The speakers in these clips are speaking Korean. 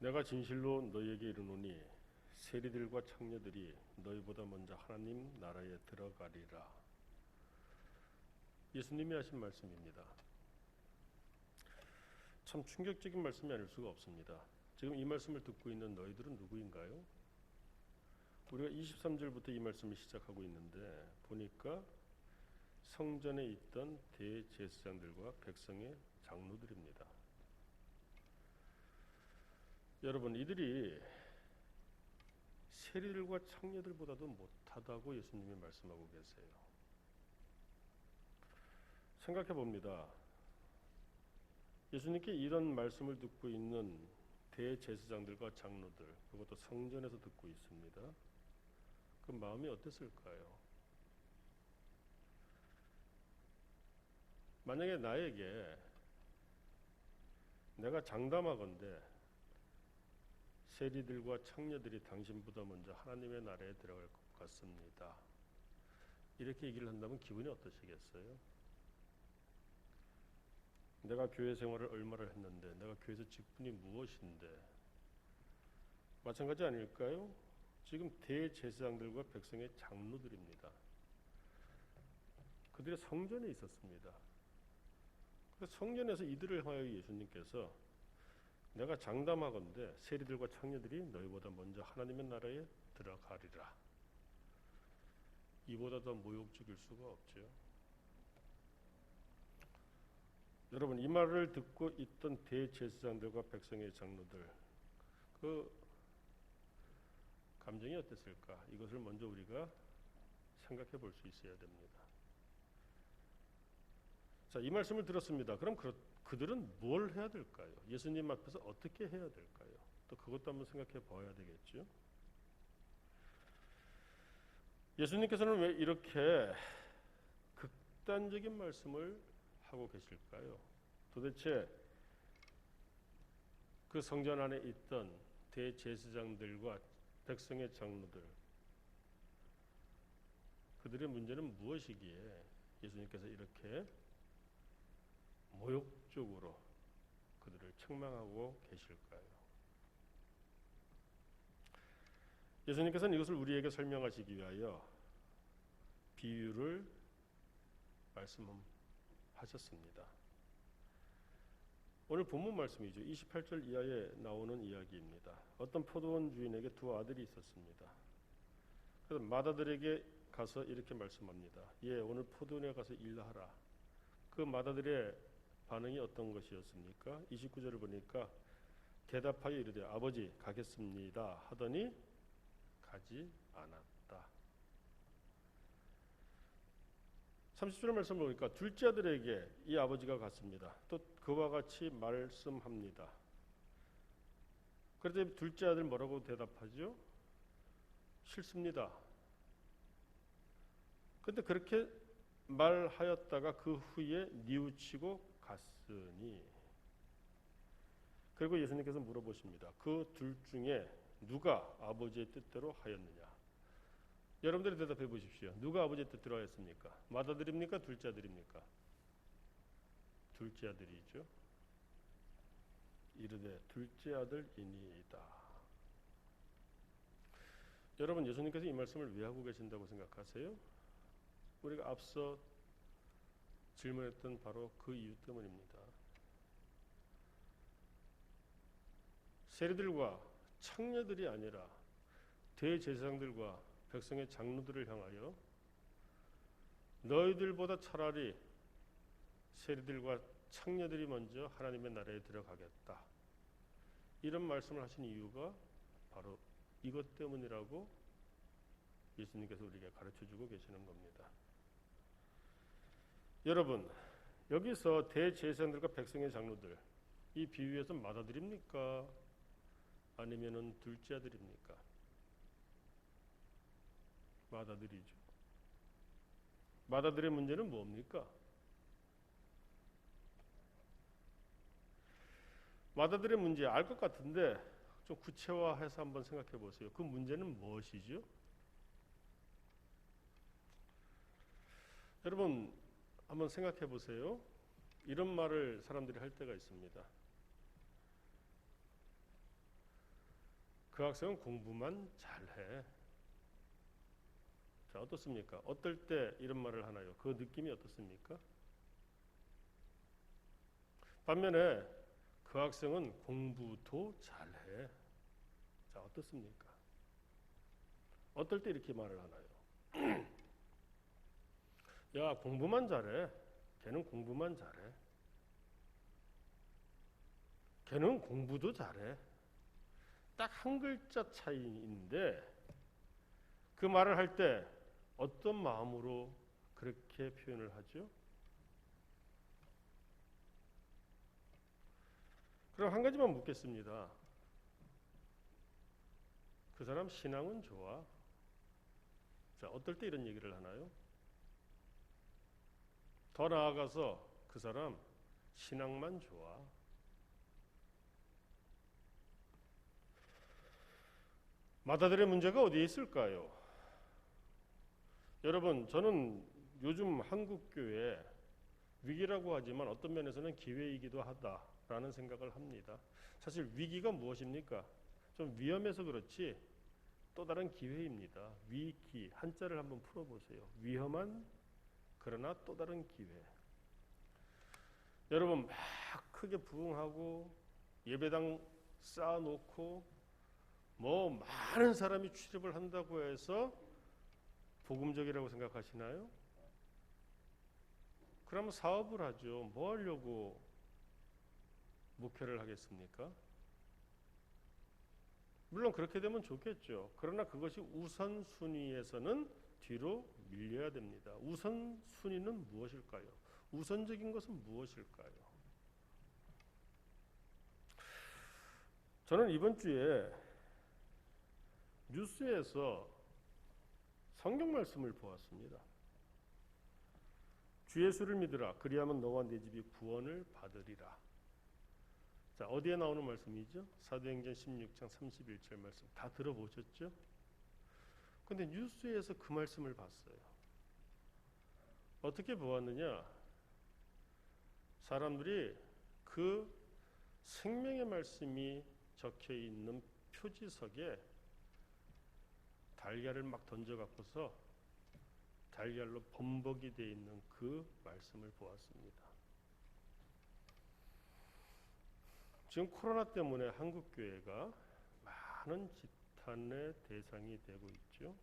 내가 진실로 너희에게 이르노니 세리들과 창녀들이 너희보다 먼저 하나님 나라에 들어가리라. 예수님이 하신 말씀입니다. 참 충격적인 말씀이 아닐 수가 없습니다. 지금 이 말씀을 듣고 있는 너희들은 누구인가요? 우리가 23절부터 이 말씀을 시작하고 있는데 보니까 성전에 있던 대제사장들과 백성의 장로들입니다. 여러분, 이들이 세리들과 창녀들보다도 못하다고 예수님이 말씀하고 계세요. 생각해 봅니다. 예수님께 이런 말씀을 듣고 있는 대제사장들과 장로들, 그것도 성전에서 듣고 있습니다. 그 마음이 어땠을까요? 만약에 나에게 내가 장담하건대 세리들과 창녀들이 당신보다 먼저 하나님의 나라에 들어갈 것 같습니다, 이렇게 얘기를 한다면 기분이 어떠시겠어요? 내가 교회 생활을 얼마를 했는데, 내가 교회에서 직분이 무엇인데, 마찬가지 아닐까요? 지금 대제사장들과 백성의 장로들입니다. 그들이 성전에 있었습니다. 그래서 성전에서 이들을 향하여 예수님께서 내가 장담하건대 세리들과 창녀들이 너희보다 먼저 하나님의 나라에 들어가리라. 이보다 더 모욕적일 수가 없죠. 여러분, 이 말을 듣고 있던 대제사장들과 백성의 장로들, 그 감정이 어땠을까? 이것을 먼저 우리가 생각해 볼 수 있어야 됩니다. 자, 이 말씀을 들었습니다. 그럼 그들은 뭘 해야 될까요? 예수님 앞에서 어떻게 해야 될까요? 또 그것도 한번 생각해 봐야 되겠죠. 예수님께서는 왜 이렇게 극단적인 말씀을 하고 계실까요? 도대체 그 성전 안에 있던 대제사장들과 백성의 장로들, 그들의 문제는 무엇이기에 예수님께서 이렇게 모욕적으로 그들을 책망하고 계실까요? 예수님께서는 이것을 우리에게 설명하시기 위하여 비유를 말씀하셨습니다. 오늘 본문 말씀이죠. 28절 이하에 나오는 이야기입니다. 어떤 포도원 주인에게 두 아들이 있었습니다. 그래서 맏아들에게 가서 이렇게 말씀합니다. 예, 오늘 포도원에 가서 일하라. 그 맏아들의 반응이 어떤 것이었습니까? 29절을 보니까 대답하여 이르되 아버지 가겠습니다 하더니 가지 않았다. 30절 말씀을 보니까 둘째 아들에게 이 아버지가 갔습니다. 또 그와 같이 말씀합니다. 그런데 둘째 아들 뭐라고 대답하죠? 싫습니다. 그런데 그렇게 말하였다가 그 후에 뉘우치고 갔으니, 그리고 예수님께서 물어보십니다. 그 둘 중에 누가 아버지의 뜻대로 하였느냐? 여러분들이 대답해 보십시오. 누가 아버지의 뜻대로 하였습니까? 맏아들입니까? 둘째 아들입니까? 둘째 아들이죠. 이르되 둘째 아들이니이다. 여러분, 예수님께서 이 말씀을 왜 하고 계신다고 생각하세요? 우리가 앞서 질문했던 바로 그 이유 때문입니다. 세리들과 창녀들이 아니라 대제사장들과 백성의 장로들을 향하여 너희들보다 차라리 세리들과 창녀들이 먼저 하나님의 나라에 들어가겠다, 이런 말씀을 하신 이유가 바로 이것 때문이라고 예수님께서 우리에게 가르쳐주고 계시는 겁니다. 여러분, 여기서 대제사장들과 백성의 장로들, 이 비유에서 맏아들입니까? 아니면은 둘째 아들입니까? 맏아들이죠. 맏아들의 문제는 뭡니까? 맏아들의 문제 알 것 같은데 좀 구체화해서 한번 생각해 보세요. 그 문제는 무엇이죠? 여러분, 한번 생각해 보세요. 이런 말을 사람들이 할 때가 있습니다. 그 학생은 공부만 잘해. 자, 어떻습니까? 어떨 때 이런 말을 하나요? 그 느낌이 어떻습니까? 반면에 그 학생은 공부도 잘해. 자, 어떻습니까? 어떨 때 이렇게 말을 하나요? 야, 공부만 잘해. 걔는 공부만 잘해. 걔는 공부도 잘해. 딱 한 글자 차이인데 그 말을 할 때 어떤 마음으로 그렇게 표현을 하죠? 그럼 한 가지만 묻겠습니다. 그 사람 신앙은 좋아? 자, 어떨 때 이런 얘기를 하나요? 더 나아가서 그 사람 신앙만 좋아? 마다들의 문제가 어디에 있을까요? 여러분, 저는 요즘 한국교회 위기라고 하지만 어떤 면에서는 기회이기도 하다라는 생각을 합니다. 사실 위기가 무엇입니까? 좀 위험해서 그렇지 또 다른 기회입니다. 위기 한자를 한번 풀어보세요. 위험한 그러나 또 다른 기회. 여러분 막 크게 부흥하고 예배당 쌓아놓고 뭐 많은 사람이 출입을 한다고 해서 복음적이라고 생각하시나요? 그러면 사업을 하죠. 뭐 하려고 목회를 하겠습니까? 물론 그렇게 되면 좋겠죠. 그러나 그것이 우선순위에서는 뒤로 밀려야 됩니다. 우선순위는 무엇일까요? 우선적인 것은 무엇일까요? 저는 이번 주에 뉴스에서 성경 말씀을 보았습니다. 주 예수를 믿으라. 그리하면 너와 네 집이 구원을 받으리라. 자, 어디에 나오는 말씀이죠? 사도행전 16장 31절 말씀 다 들어보셨죠? 근데 뉴스에서 그 말씀을 봤어요. 어떻게 보았느냐? 사람들이 그 생명의 말씀이 적혀 있는 표지석에 달걀을 막 던져 갖고서 달걀로 범벅이 되어 있는 그 말씀을 보았습니다. 지금 코로나 때문에 한국 교회가 많은 지탄의 대상이 되고 있죠.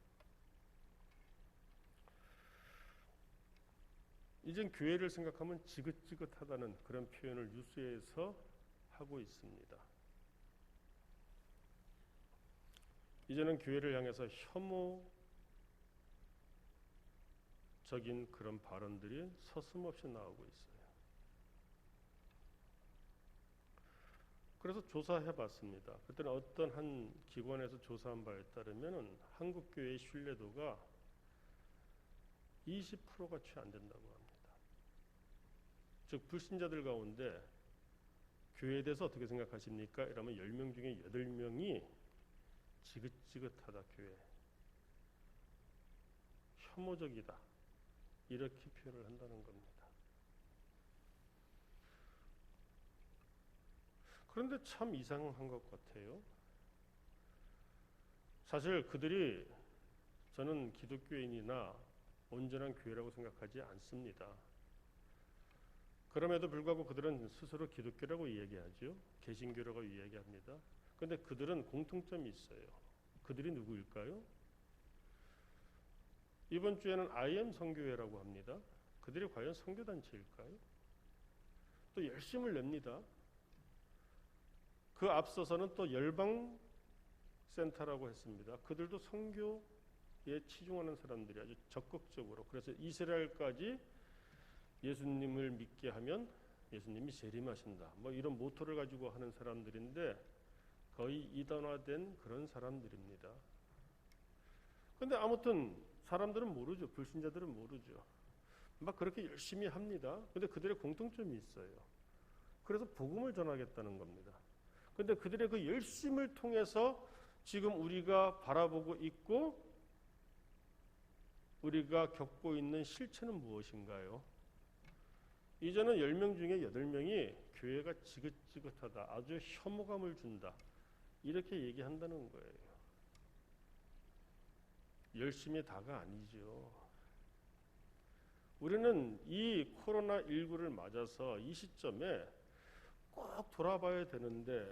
이젠 교회를 생각하면 지긋지긋하다는 그런 표현을 뉴스에서 하고 있습니다. 이제는 교회를 향해서 혐오적인 그런 발언들이 서슴없이 나오고 있어요. 그래서 조사해봤습니다. 그때는 어떤 한 기관에서 조사한 바에 따르면 한국 교회의 신뢰도가 20%가 채 안 된다고 합니다. 즉 불신자들 가운데 교회에 대해서 어떻게 생각하십니까? 이러면 10명 중에 8명이 지긋지긋하다 교회. 혐오적이다. 이렇게 표현을 한다는 겁니다. 그런데 참 이상한 것 같아요. 사실 그들이 저는 기독교인이나 온전한 교회라고 생각하지 않습니다. 그럼에도 불구하고 그들은 스스로 기독교라고 이야기하죠. 개신교라고 이야기합니다. 그런데 그들은 공통점이 있어요. 그들이 누구일까요? 이번 주에는 IM 선교회라고 합니다. 그들이 과연 선교단체일까요? 또 열심을 냅니다. 그 앞서서는 또 열방센터라고 했습니다. 그들도 선교에 치중하는 사람들이 아주 적극적으로, 그래서 이스라엘까지 예수님을 믿게 하면 예수님이 재림하신다. 뭐 이런 모토를 가지고 하는 사람들인데 거의 이단화된 그런 사람들입니다. 그런데 아무튼 사람들은 모르죠. 불신자들은 모르죠. 막 그렇게 열심히 합니다. 근데 그들의 공통점이 있어요. 그래서 복음을 전하겠다는 겁니다. 근데 그들의 그 열심을 통해서 지금 우리가 바라보고 있고 우리가 겪고 있는 실체는 무엇인가요? 이제는 10명 중에 8명이 교회가 지긋지긋하다, 아주 혐오감을 준다, 이렇게 얘기한다는 거예요. 열심히 다가 아니죠. 우리는 이 코로나19를 맞아서 이 시점에 꼭 돌아봐야 되는데,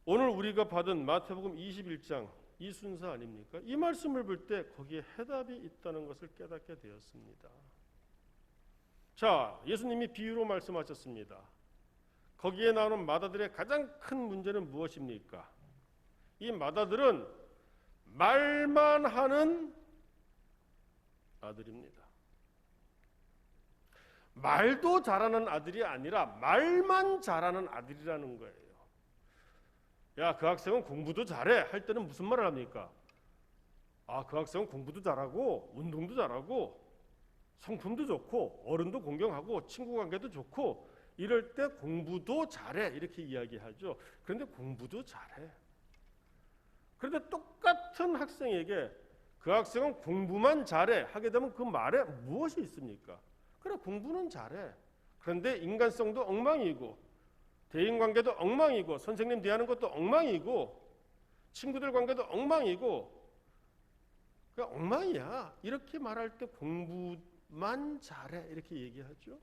오늘 우리가 받은 마태복음 21장 이 순서 아닙니까? 이 말씀을 볼 때 거기에 해답이 있다는 것을 깨닫게 되었습니다. 자, 예수님이 비유로 말씀하셨습니다. 거기에 나오는 마다들의 가장 큰 문제는 무엇입니까? 이 마다들은 말만 하는 아들입니다. 말도 잘하는 아들이 아니라 말만 잘하는 아들이라는 거예요. 야, 그 학생은 공부도 잘해 할 때는 무슨 말을 합니까? 아, 그 학생은 공부도 잘하고 운동도 잘하고 성품도 좋고 어른도 공경하고 친구 관계도 좋고 이럴 때 공부도 잘해 이렇게 이야기하죠. 그런데 공부도 잘해. 그런데 똑같은 학생에게 그 학생은 공부만 잘해 하게 되면 그 말에 무엇이 있습니까? 그래, 공부는 잘해. 그런데 인간성도 엉망이고 대인관계도 엉망이고 선생님 대하는 것도 엉망이고 친구들 관계도 엉망이고 그냥 엉망이야. 이렇게 말할 때 공부만 잘해 이렇게 얘기하죠.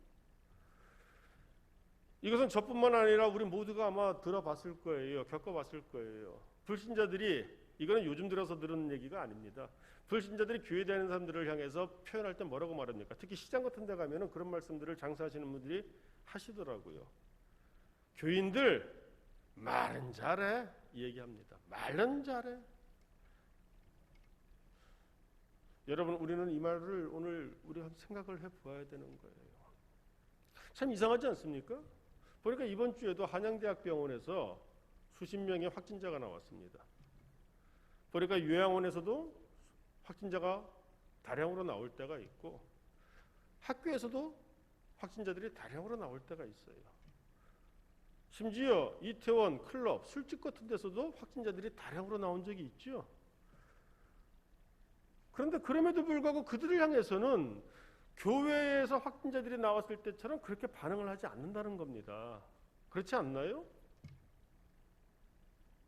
이것은 저뿐만 아니라 우리 모두가 아마 들어봤을 거예요. 겪어봤을 거예요. 불신자들이, 이거는 요즘 들어서 들은 얘기가 아닙니다. 불신자들이 교회 다니는 사람들을 향해서 표현할 때 뭐라고 말합니까? 특히 시장 같은 데 가면은 그런 말씀들을 장사하시는 분들이 하시더라고요. 교인들 말은 잘해 얘기합니다. 말은 잘해. 여러분, 우리는 이 말을 오늘 우리가 생각을 해보아야 되는 거예요. 참 이상하지 않습니까? 보니까 이번 주에도 한양대학병원에서 수십 명의 확진자가 나왔습니다. 보니까 요양원에서도 확진자가 다량으로 나올 때가 있고 학교에서도 확진자들이 다량으로 나올 때가 있어요. 심지어 이태원 클럽, 술집 같은 데서도 확진자들이 다량으로 나온 적이 있죠. 그런데 그럼에도 불구하고 그들을 향해서는 교회에서 확진자들이 나왔을 때처럼 그렇게 반응을 하지 않는다는 겁니다. 그렇지 않나요?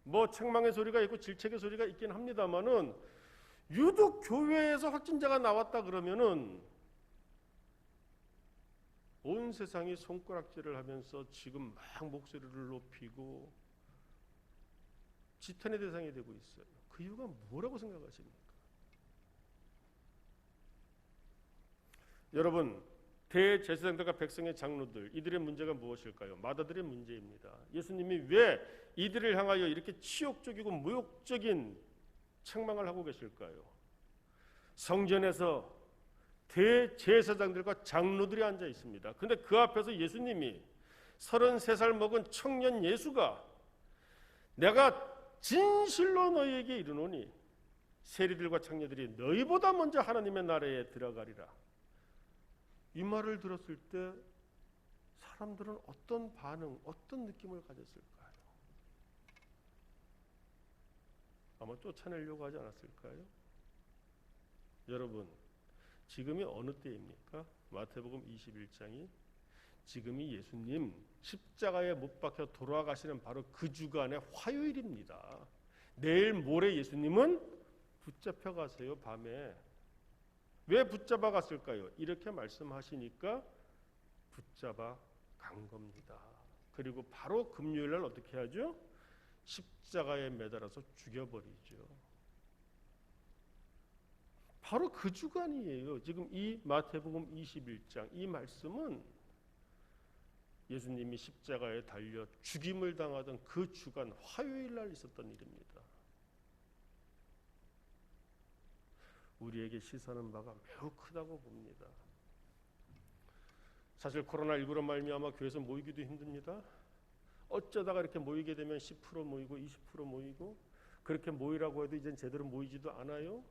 뭐 책망의 소리가 있고 질책의 소리가 있긴 합니다만은 유독 교회에서 확진자가 나왔다 그러면은 온 세상이 손가락질을 하면서 지금 막 목소리를 높이고 지탄의 대상이 되고 있어요. 그 이유가 뭐라고 생각하십니까? 여러분, 대제사장들과 백성의 장로들, 이들의 문제가 무엇일까요? 마다들의 문제입니다. 예수님이 왜 이들을 향하여 이렇게 치욕적이고 모욕적인 책망을 하고 계실까요? 성전에서 대제사장들과 장로들이 앉아 있습니다. 그런데 그 앞에서 예수님이 33살 먹은 청년 예수가 내가 진실로 너희에게 이르노니 세리들과 창녀들이 너희보다 먼저 하나님의 나라에 들어가리라. 이 말을 들었을 때 사람들은 어떤 반응, 어떤 느낌을 가졌을까요? 아마 쫓아내려고 하지 않았을까요? 여러분, 지금이 어느 때입니까? 마태복음 21장이 지금이 예수님 십자가에 못 박혀 돌아가시는 바로 그 주간의 화요일입니다. 내일 모레 예수님은 붙잡혀 가세요. 밤에. 왜 붙잡아 갔을까요? 이렇게 말씀하시니까 붙잡아 간 겁니다. 그리고 바로 금요일 날 어떻게 하죠? 십자가에 매달아서 죽여버리죠. 바로 그 주간이에요. 지금 이 마태복음 21장 이 말씀은 예수님이 십자가에 달려 죽임을 당하던 그 주간 화요일 날 있었던 일입니다. 우리에게 시사하는 바가 매우 크다고 봅니다. 사실 코로나19로 말미암아 교회에서 모이기도 힘듭니다. 어쩌다가 이렇게 모이게 되면 10% 모이고 20% 모이고 그렇게 모이라고 해도 이젠 제대로 모이지도 않아요.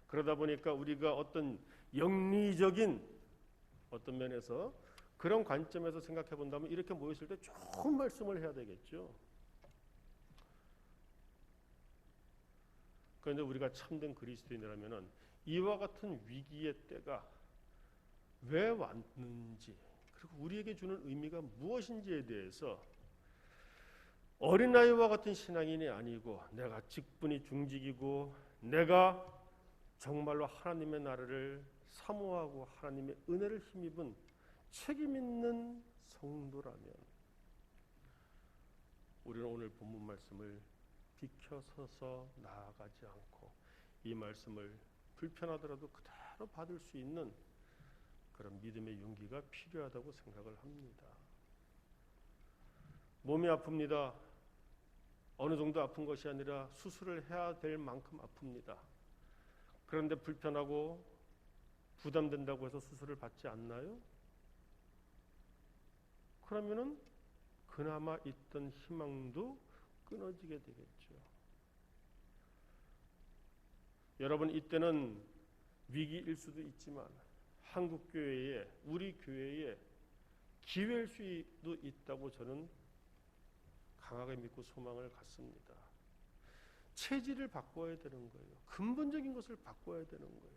그러다 보니까 우리가 어떤 영리적인 어떤 면에서 그런 관점에서 생각해 본다면 이렇게 모였을 때 좋은 말씀을 해야 되겠죠. 그런데 우리가 참된 그리스도인이라면 이와 같은 위기의 때가 왜 왔는지 그리고 우리에게 주는 의미가 무엇인지에 대해서 어린아이와 같은 신앙인이 아니고 내가 직분이 중직이고 내가 정말로 하나님의 나라를 사모하고 하나님의 은혜를 힘입은 책임 있는 성도라면 우리는 오늘 본문 말씀을 비켜서서 나아가지 않고 이 말씀을 불편하더라도 그대로 받을 수 있는 그런 믿음의 용기가 필요하다고 생각을 합니다. 몸이 아픕니다. 어느 정도 아픈 것이 아니라 수술을 해야 될 만큼 아픕니다. 그런데 불편하고 부담된다고 해서 수술을 받지 않나요? 그러면은 그나마 있던 희망도 끊어지게 되겠죠. 여러분, 이때는 위기일 수도 있지만 한국 교회에, 우리 교회에 기회일 수도 있다고 저는 강하게 믿고 소망을 갖습니다. 체질을 바꿔야 되는 거예요. 근본적인 것을 바꿔야 되는 거예요.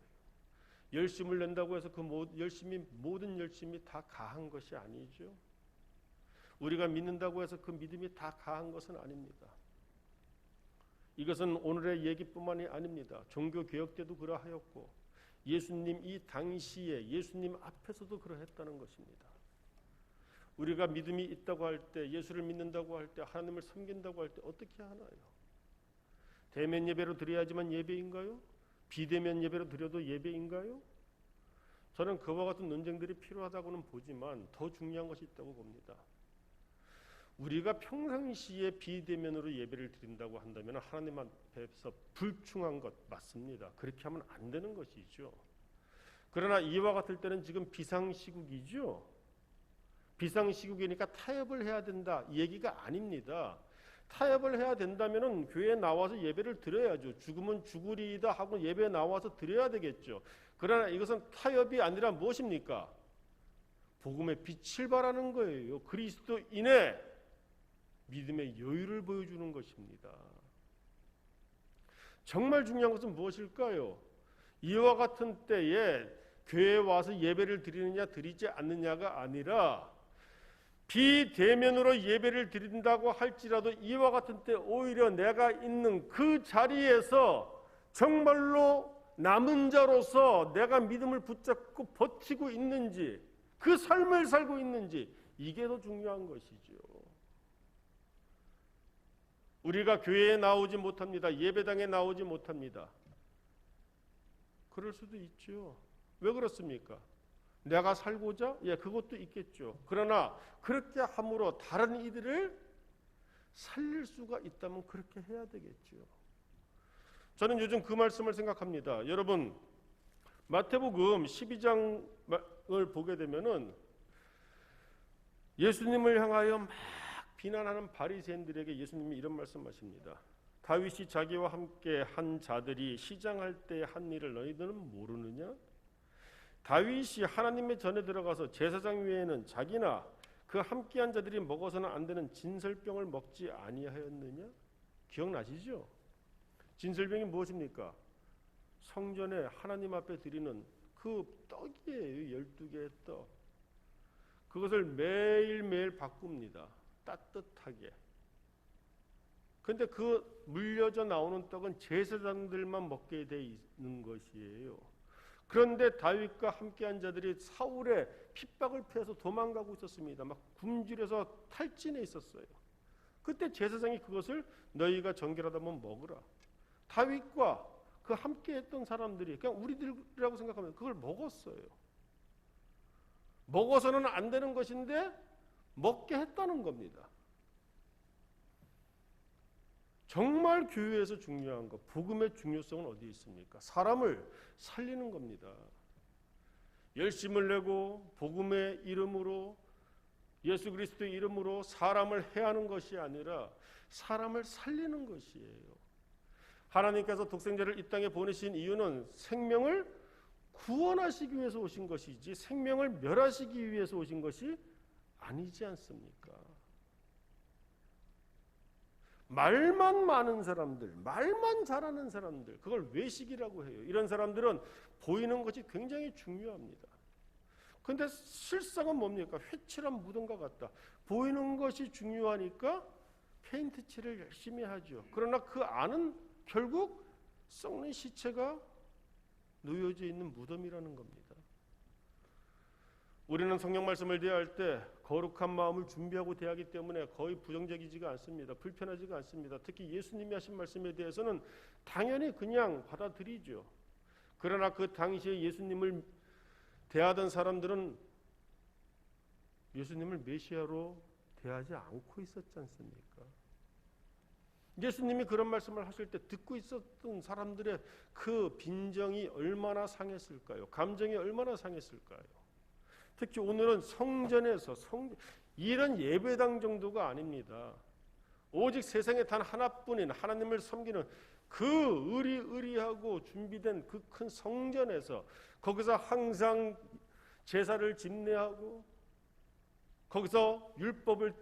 열심을 낸다고 해서 그 모든 열심이 다 가한 것이 아니죠. 우리가 믿는다고 해서 그 믿음이 다 가한 것은 아닙니다. 이것은 오늘의 얘기뿐만이 아닙니다. 종교개혁 때도 그러하였고 예수님 이 당시에 예수님 앞에서도 그러했다는 것입니다. 우리가 믿음이 있다고 할 때, 예수를 믿는다고 할 때, 하나님을 섬긴다고 할 때 어떻게 하나요? 대면 예배로 드려야지만 예배인가요? 비대면 예배로 드려도 예배인가요? 저는 그와 같은 논쟁들이 필요하다고는 보지만 더 중요한 것이 있다고 봅니다. 우리가 평상시에 비대면으로 예배를 드린다고 한다면 하나님 앞에서 불충한 것 맞습니다. 그렇게 하면 안 되는 것이죠. 그러나 이와 같을 때는 지금 비상시국이죠. 비상시국이니까 타협을 해야 된다 얘기가 아닙니다. 타협을 해야 된다면 교회에 나와서 예배를 드려야죠. 죽으면 죽으리이다 하고 예배에 나와서 드려야 되겠죠. 그러나 이것은 타협이 아니라 무엇입니까? 복음의 빛을 발하는 거예요. 그리스도인의 믿음의 여유를 보여주는 것입니다. 정말 중요한 것은 무엇일까요? 이와 같은 때에 교회에 와서 예배를 드리느냐 드리지 않느냐가 아니라 비대면으로 예배를 드린다고 할지라도 이와 같은 때 오히려 내가 있는 그 자리에서 정말로 남은 자로서 내가 믿음을 붙잡고 버티고 있는지 그 삶을 살고 있는지 이게 더 중요한 것이죠. 우리가 교회에 나오지 못합니다. 예배당에 나오지 못합니다. 그럴 수도 있죠. 왜 그렇습니까? 내가 살고자? 예, 그것도 있겠죠. 그러나 그렇게 함으로 다른 이들을 살릴 수가 있다면 그렇게 해야 되겠죠. 저는 요즘 그 말씀을 생각합니다. 여러분, 마태복음 12장을 보게 되면은 예수님을 향하여 막 비난하는 바리새인들에게 예수님이 이런 말씀하십니다. 다윗이 자기와 함께 한 자들이 시장할 때 한 일을 너희들은 모르느냐? 다윗이 하나님의 전에 들어가서 제사장 외에는 자기나 그 함께한 자들이 먹어서는 안 되는 진설병을 먹지 아니하였느냐? 기억나시죠? 진설병이 무엇입니까? 성전에 하나님 앞에 드리는 그 떡이에요. 12개의 떡. 그것을 매일매일 바꿉니다. 따뜻하게. 근데 그 물려져 나오는 떡은 제사장들만 먹게 돼 있는 것이에요. 그런데 다윗과 함께한 자들이 사울의 핍박을 피해서 도망가고 있었습니다. 막 굶주려서 탈진해 있었어요. 그때 제사장이 그것을 너희가 정결하다면 먹으라. 다윗과 그 함께했던 사람들이 그냥 우리들이라고 생각하면 그걸 먹었어요. 먹어서는 안 되는 것인데 먹게 했다는 겁니다. 정말 교회에서 중요한 것, 복음의 중요성은 어디에 있습니까? 사람을 살리는 겁니다. 열심을 내고 복음의 이름으로 예수 그리스도의 이름으로 사람을 해하는 것이 아니라 사람을 살리는 것이에요. 하나님께서 독생자를 이 땅에 보내신 이유는 생명을 구원하시기 위해서 오신 것이지 생명을 멸하시기 위해서 오신 것이 아니지 않습니까? 말만 많은 사람들, 말만 잘하는 사람들, 그걸 외식이라고 해요. 이런 사람들은 보이는 것이 굉장히 중요합니다. 그런데 실상은 뭡니까? 회칠한 무덤과 같다. 보이는 것이 중요하니까 페인트 칠을 열심히 하죠. 그러나 그 안은 결국 썩는 시체가 놓여져 있는 무덤이라는 겁니다. 우리는 성경 말씀을 대할 때 거룩한 마음을 준비하고 대하기 때문에 거의 부정적이지가 않습니다. 불편하지가 않습니다. 특히 예수님이 하신 말씀에 대해서는 당연히 그냥 받아들이죠. 그러나 그 당시에 예수님을 대하던 사람들은 예수님을 메시아로 대하지 않고 있었지 않습니까? 예수님이 그런 말씀을 하실 때 듣고 있었던 사람들의 그 빈정이 얼마나 상했을까요? 감정이 얼마나 상했을까요? 특히 오늘은 성전에서 이런 예배당 정도가 아닙니다. 오직 세상에 단 하나뿐인 하나님을 섬기는 그 의리하고 준비된 그 큰 성전에서 거기서 항상 제사를 집례하고 거기서 율법을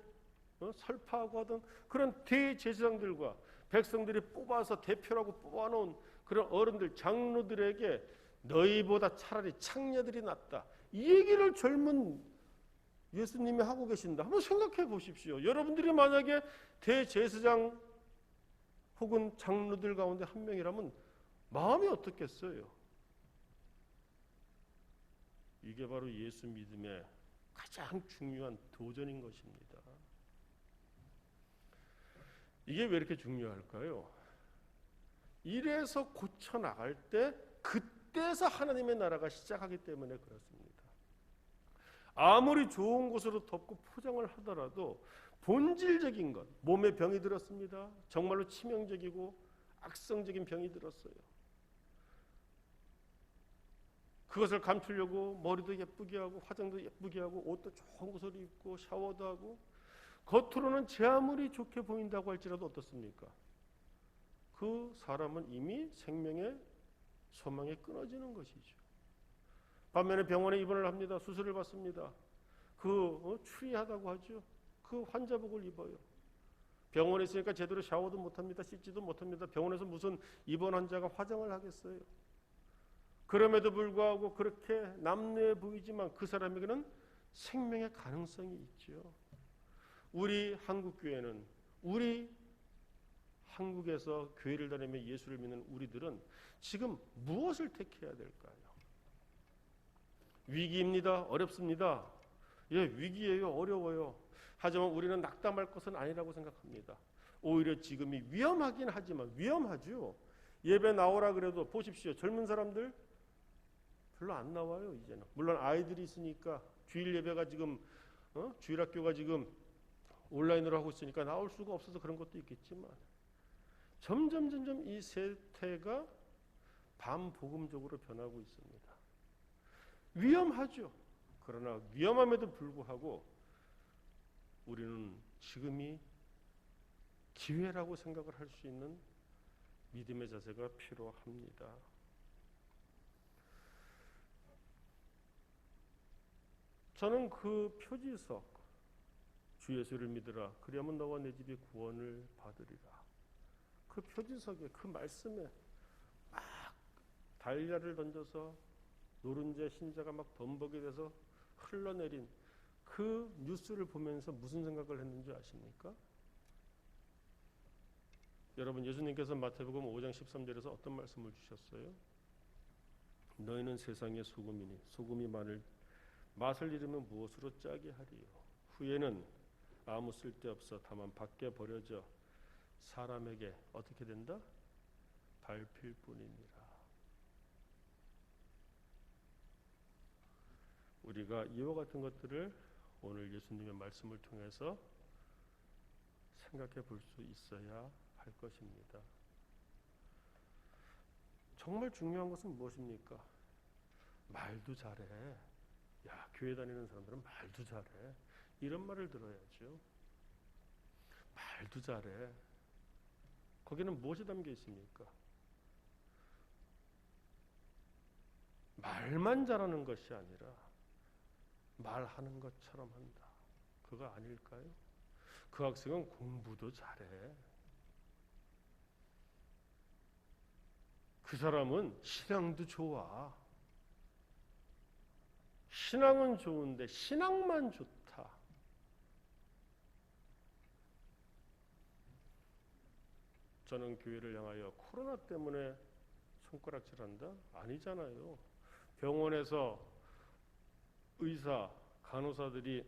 설파하고 하던 그런 대제사장들과 백성들이 뽑아서 대표라고 뽑아놓은 그런 어른들 장로들에게 너희보다 차라리 창녀들이 낫다, 이 얘기를 젊은 예수님이 하고 계신다. 한번 생각해 보십시오. 여러분들이 만약에 대제사장 혹은 장로들 가운데 한 명이라면 마음이 어떻겠어요? 이게 바로 예수 믿음의 가장 중요한 도전인 것입니다. 이게 왜 이렇게 중요할까요? 이래서 고쳐나갈 때 그때서 하나님의 나라가 시작하기 때문에 그렇습니다. 아무리 좋은 곳으로 덮고 포장을 하더라도 본질적인 것, 몸에 병이 들었습니다. 정말로 치명적이고 악성적인 병이 들었어요. 그것을 감추려고 머리도 예쁘게 하고 화장도 예쁘게 하고 옷도 좋은 것을 입고 샤워도 하고 겉으로는 제 아무리 좋게 보인다고 할지라도 어떻습니까? 그 사람은 이미 생명의 소망이 끊어지는 것이죠. 반면에 병원에 입원을 합니다. 수술을 받습니다. 추리하다고 하죠. 그 환자복을 입어요. 병원에 있으니까 제대로 샤워도 못합니다. 씻지도 못합니다. 병원에서 무슨 입원 환자가 화장을 하겠어요. 그럼에도 불구하고 그렇게 남루해 보이지만 그 사람에게는 생명의 가능성이 있죠. 우리 한국교회는, 우리 한국에서 교회를 다니며 예수를 믿는 우리들은 지금 무엇을 택해야 될까요? 위기입니다. 어렵습니다. 예, 위기예요. 어려워요. 하지만 우리는 낙담할 것은 아니라고 생각합니다. 오히려 지금이 위험하긴 하지만, 위험하죠. 예배 나오라 그래도 보십시오. 젊은 사람들 별로 안 나와요. 이제는. 물론 아이들이 있으니까 주일 예배가 지금 주일학교가 지금 온라인으로 하고 있으니까 나올 수가 없어서 그런 것도 있겠지만 점점 이 세태가 반복음적으로 변하고 있습니다. 위험하죠. 그러나 위험함에도 불구하고 우리는 지금이 기회라고 생각을 할 수 있는 믿음의 자세가 필요합니다. 저는 그 표지석, 주 예수를 믿으라 그리하면 너와 내 집이 구원을 받으리라, 그 표지석에 그 말씀에 막 달걀을 던져서 노른자 신자가 막 범벅이 돼서 흘러내린 그 뉴스를 보면서 무슨 생각을 했는지 아십니까? 여러분, 예수님께서 마태복음 5장 13절에서 어떤 말씀을 주셨어요? 너희는 세상의 소금이니 소금이 맛을 잃으면 무엇으로 짜게 하리요? 후에는 아무 쓸데없어 다만 밖에 버려져 사람에게 어떻게 된다? 밟힐 뿐이니라. 우리가 이와 같은 것들을 오늘 예수님의 말씀을 통해서 생각해 볼 수 있어야 할 것입니다. 정말 중요한 것은 무엇입니까? 말도 잘해. 야, 교회 다니는 사람들은 말도 잘해. 이런 말을 들어야죠. 말도 잘해. 거기는 무엇이 담겨 있습니까? 말만 잘하는 것이 아니라 말하는 것처럼 한다. 그거 아닐까요? 그 학생은 공부도 잘해. 그 사람은 신앙도 좋아. 신앙은 좋은데 신앙만 좋다. 저는 교회를 향하여 코로나 때문에 손가락질한다? 아니잖아요. 병원에서 의사, 간호사들이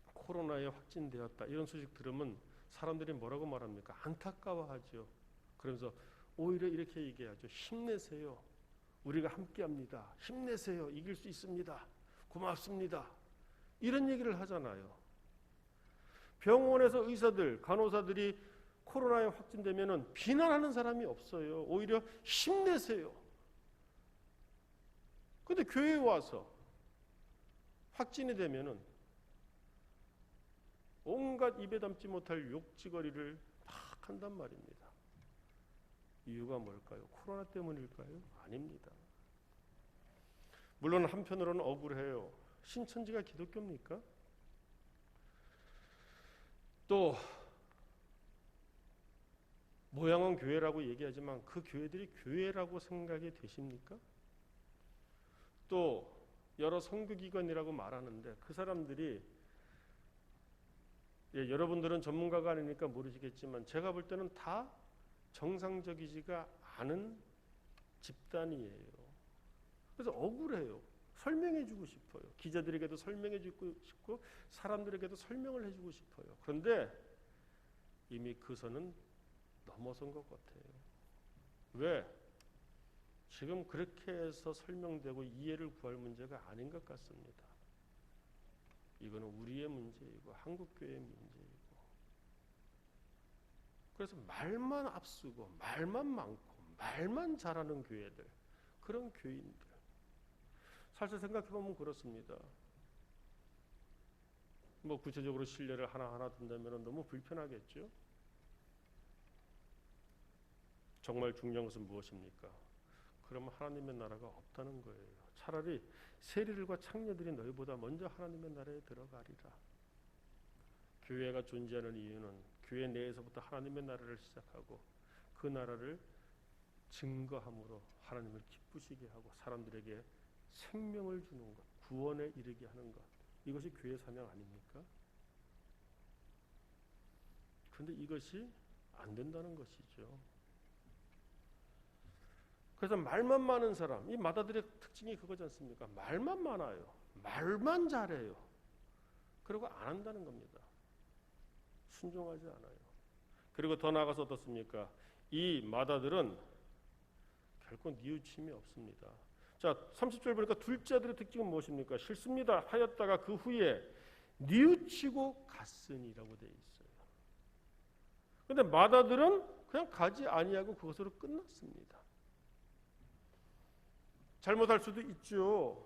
코로나에 확진되었다 이런 소식 들으면 사람들이 뭐라고 말합니까? 안타까워하죠. 그러면서 오히려 이렇게 얘기하죠. 힘내세요. 우리가 함께합니다. 힘내세요. 이길 수 있습니다. 고맙습니다. 이런 얘기를 하잖아요. 병원에서 의사들, 간호사들이 코로나에 확진되면 비난하는 사람이 없어요. 오히려 힘내세요. 근데 교회에 와서 확진이 되면은 온갖 입에 담지 못할 욕지거리를 막 한단 말입니다. 이유가 뭘까요? 코로나 때문일까요? 아닙니다. 물론 한편으로는 억울해요. 신천지가 기독교입니까? 또 모양은 교회라고 얘기하지만 그 교회들이 교회라고 생각이 되십니까? 또 여러 선교기관이라고 말하는데 그 사람들이 여러분들은 전문가가 아니니까 모르시겠지만 제가 볼 때는 다 정상적이지가 않은 집단이에요. 그래서 억울해요. 설명해주고 싶어요. 기자들에게도 설명해주고 싶고 사람들에게도 설명을 해주고 싶어요. 그런데 이미 그 선은 넘어선 것 같아요. 왜? 지금 그렇게 해서 설명되고 이해를 구할 문제가 아닌 것 같습니다. 이거는 우리의 문제이고 한국교회의 문제이고 그래서 말만 앞서고 말만 많고 말만 잘하는 교회들 그런 교인들 사실 생각해보면 그렇습니다. 뭐 구체적으로 신뢰를 하나하나 든다면 너무 불편하겠죠. 정말 중요한 것은 무엇입니까? 그러면 하나님의 나라가 없다는 거예요. 차라리 세리들과 창녀들이 너희보다 먼저 하나님의 나라에 들어가리라. 교회가 존재하는 이유는 교회 내에서부터 하나님의 나라를 시작하고 그 나라를 증거함으로 하나님을 기쁘시게 하고 사람들에게 생명을 주는 것, 구원에 이르게 하는 것. 이것이 교회 사명 아닙니까? 그런데 이것이 안 된다는 것이죠. 그래서 말만 많은 사람, 이 마다들의 특징이 그거지 않습니까? 말만 많아요. 말만 잘해요. 그리고 안 한다는 겁니다. 순종하지 않아요. 그리고 더 나아가서 어떻습니까? 이 마다들은 결코 뉘우침이 없습니다. 자, 30절 보니까 둘째 아들의 특징은 무엇입니까? 싫습니다 하였다가 그 후에 뉘우치고 갔으니라고 되어 있어요. 그런데 마다들은 그냥 가지 아니하고 그것으로 끝났습니다. 잘못할 수도 있죠.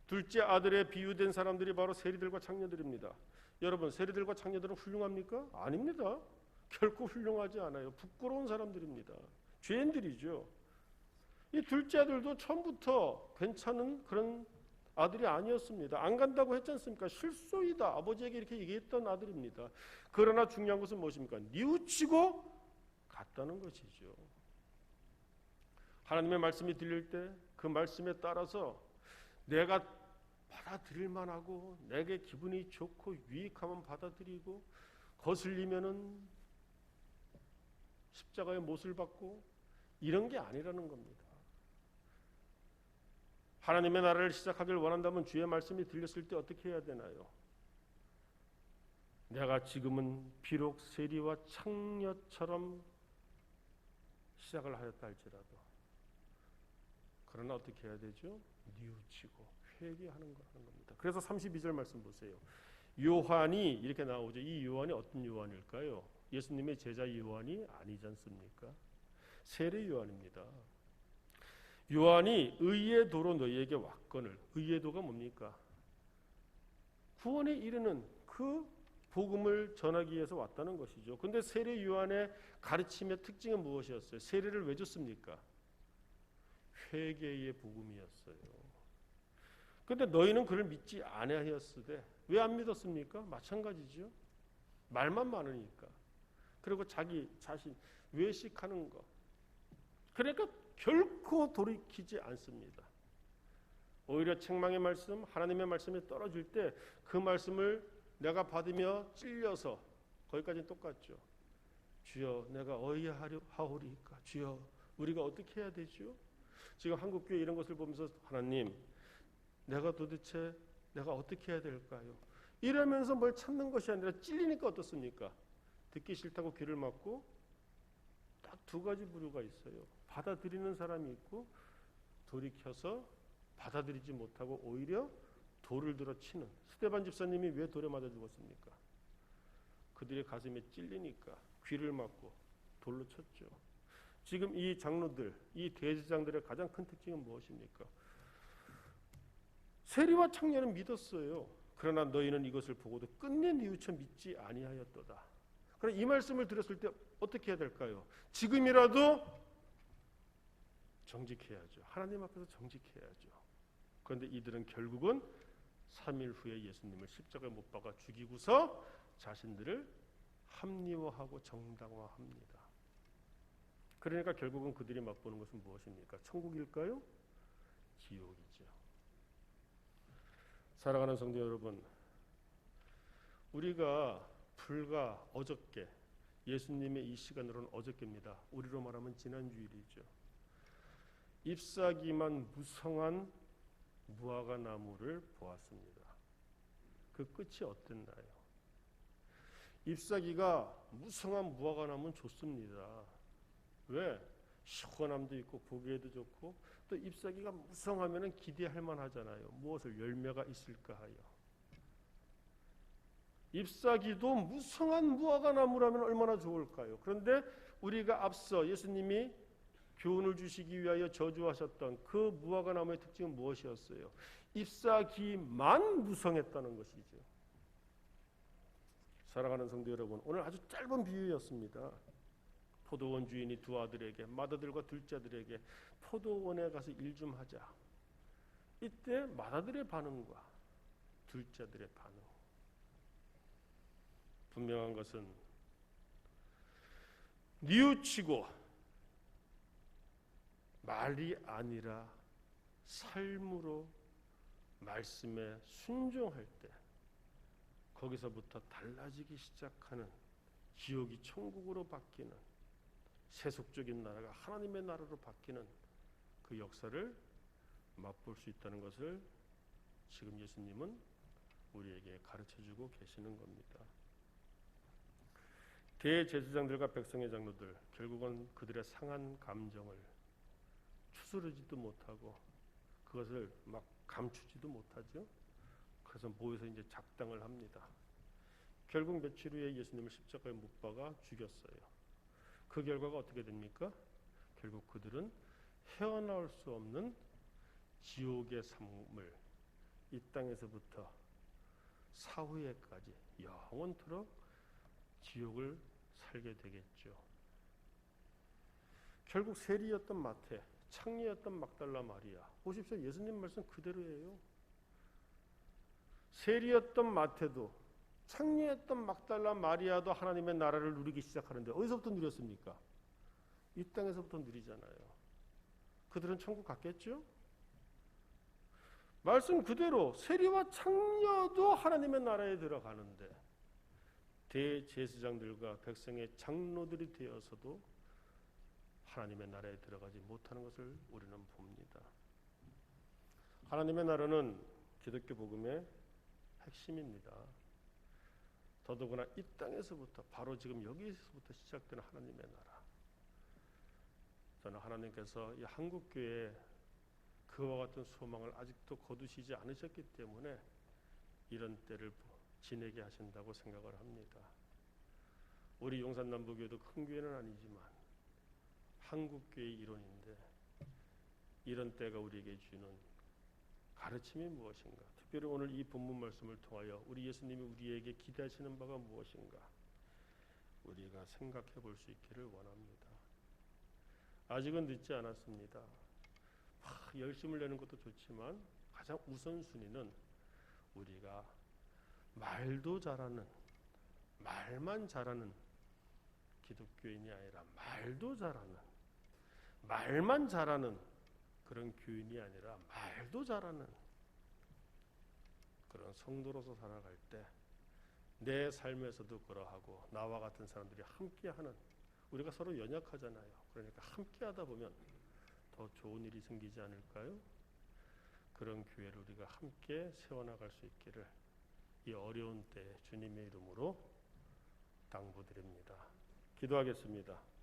둘째 아들에 비유된 사람들이 바로 세리들과 창녀들입니다. 여러분, 세리들과 창녀들은 훌륭합니까? 아닙니다. 결코 훌륭하지 않아요. 부끄러운 사람들입니다. 죄인들이죠. 이 둘째 아들도 처음부터 괜찮은 그런 아들이 아니었습니다. 안 간다고 했지 않습니까? 실소이다. 아버지에게 이렇게 얘기했던 아들입니다. 그러나 중요한 것은 무엇입니까? 뉘우치고 갔다는 것이죠. 하나님의 말씀이 들릴 때 그 말씀에 따라서 내가 받아들일 만하고 내게 기분이 좋고 유익하면 받아들이고 거슬리면은 십자가의 못을 받고 이런 게 아니라는 겁니다. 하나님의 나라를 시작하길 원한다면 주의 말씀이 들렸을 때 어떻게 해야 되나요? 내가 지금은 비록 세리와 창녀처럼 시작을 하였다 할지라도 그러나 어떻게 해야 되죠? 뉘우치고 회개하는 겁니다. 그래서 32절 말씀 보세요. 요한이 이렇게 나오죠. 이 요한이 어떤 요한일까요? 예수님의 제자 요한이 아니지 않습니까? 세례 요한입니다. 요한이 의의 도로 너희에게 왔거늘. 의의 도가 뭡니까? 구원에 이르는 그 복음을 전하기 위해서 왔다는 것이죠. 그런데 세례 요한의 가르침의 특징은 무엇이었어요? 세례를 왜 줬습니까? 회개의 복음이었어요. 그런데 너희는 그를 믿지 아니하였으되 왜 안 믿었습니까? 마찬가지죠. 말만 많으니까. 그리고 자기 자신 외식하는 것. 그러니까 결코 돌이키지 않습니다. 오히려 책망의 말씀, 하나님의 말씀이 떨어질 때 그 말씀을 내가 받으며 찔려서 거기까지는 똑같죠. 주여 내가 어이하오리이까. 주여 우리가 어떻게 해야 되죠? 지금 한국교회 이런 것을 보면서 하나님 내가 도대체 내가 어떻게 해야 될까요? 이러면서 뭘 찾는 것이 아니라 찔리니까 어떻습니까? 듣기 싫다고 귀를 막고 딱 두 가지 부류가 있어요. 받아들이는 사람이 있고 돌이켜서 받아들이지 못하고 오히려 돌을 들어 치는. 스데반 집사님이 왜 돌에 맞아 죽었습니까? 그들의 가슴에 찔리니까 귀를 막고 돌로 쳤죠. 지금 이 장로들, 이 대제사장들의 가장 큰 특징은 무엇입니까? 세리와 청년은 믿었어요. 그러나 너희는 이것을 보고도 끝내 뉘우쳐 믿지 아니하였도다. 그럼 이 말씀을 들었을 때 어떻게 해야 될까요? 지금이라도 정직해야죠. 하나님 앞에서 정직해야죠. 그런데 이들은 결국은 3일 후에 예수님을 십자가에 못 박아 죽이고서 자신들을 합리화하고 정당화합니다. 그러니까 결국은 그들이 맛보는 것은 무엇입니까? 천국일까요? 지옥이죠. 사랑하는 성도 여러분, 우리가 불과 어저께, 예수님의 이 시간으로는 어저께입니다. 우리로 말하면 지난주일이죠. 잎사귀만 무성한 무화과 나무를 보았습니다. 그 끝이 어땠나요? 잎사귀가 무성한 무화과 나무는 좋습니다. 왜? 시원함도 있고 보기에도 좋고 또 잎사귀가 무성하면 기대할 만하잖아요. 무엇을? 열매가 있을까 하여. 잎사귀도 무성한 무화과 나무라면 얼마나 좋을까요? 그런데 우리가 앞서 예수님이 교훈을 주시기 위하여 저주하셨던 그 무화과 나무의 특징은 무엇이었어요? 잎사귀만 무성했다는 것이죠. 사랑하는 성도 여러분, 오늘 아주 짧은 비유였습니다. 포도원 주인이 두 아들에게, 맏아들과 둘째 아들에게 포도원에 가서 일 좀 하자. 이때 맏아들의 반응과 둘째 아들의 반응, 분명한 것은 뉘우치고 말이 아니라 삶으로 말씀에 순종할 때 거기서부터 달라지기 시작하는, 지옥이 천국으로 바뀌는, 세속적인 나라가 하나님의 나라로 바뀌는 그 역사를 맛볼 수 있다는 것을 지금 예수님은 우리에게 가르쳐주고 계시는 겁니다. 대제사장들과 백성의 장로들, 결국은 그들의 상한 감정을 추스르지도 못하고 그것을 막 감추지도 못하죠. 그래서 모여서 이제 작당을 합니다. 결국 며칠 후에 예수님을 십자가에 못 박아 죽였어요. 그 결과가 어떻게 됩니까? 결국 그들은 헤어나올 수 없는 지옥의 삶을 이 땅에서부터 사후에까지 영원토록 지옥을 살게 되겠죠. 결국 세리였던 마태, 창녀였던 막달라 마리아, 보십시오. 예수님 말씀 그대로예요. 세리였던 마태도 창녀였던 막달라 마리아도 하나님의 나라를 누리기 시작하는데 어디서부터 누렸습니까? 이 땅에서부터 누리잖아요. 그들은 천국 갔겠죠? 말씀 그대로 세리와 창녀도 하나님의 나라에 들어가는데 대제사장들과 백성의 장로들이 되어서도 하나님의 나라에 들어가지 못하는 것을 우리는 봅니다. 하나님의 나라는 기독교 복음의 핵심입니다. 더더구나 이 땅에서부터, 바로 지금 여기서부터 시작되는 하나님의 나라. 저는 하나님께서 이 한국교회에 그와 같은 소망을 아직도 거두시지 않으셨기 때문에 이런 때를 지내게 하신다고 생각을 합니다. 우리 용산남부교회도 큰 교회는 아니지만 한국교회의 일원인데 이런 때가 우리에게 주는 가르침이 무엇인가? 특별히 오늘 이 본문 말씀을 통하여 우리 예수님이 우리에게 기대하시는 바가 무엇인가? 우리가 생각해 볼 수 있기를 원합니다. 아직은 늦지 않았습니다. 열심을 내는 것도 좋지만 가장 우선순위는 우리가 말도 잘하는, 말만 잘하는 기독교인이 아니라 말도 잘하는, 말만 잘하는 그런 교인이 아니라 말도 잘하는 그런 성도로서 살아갈 때 내 삶에서도 그러하고 나와 같은 사람들이 함께하는 우리가 서로 연약하잖아요. 그러니까 함께 하다 보면 더 좋은 일이 생기지 않을까요? 그런 교회를 우리가 함께 세워나갈 수 있기를 이 어려운 때 주님의 이름으로 당부드립니다. 기도하겠습니다.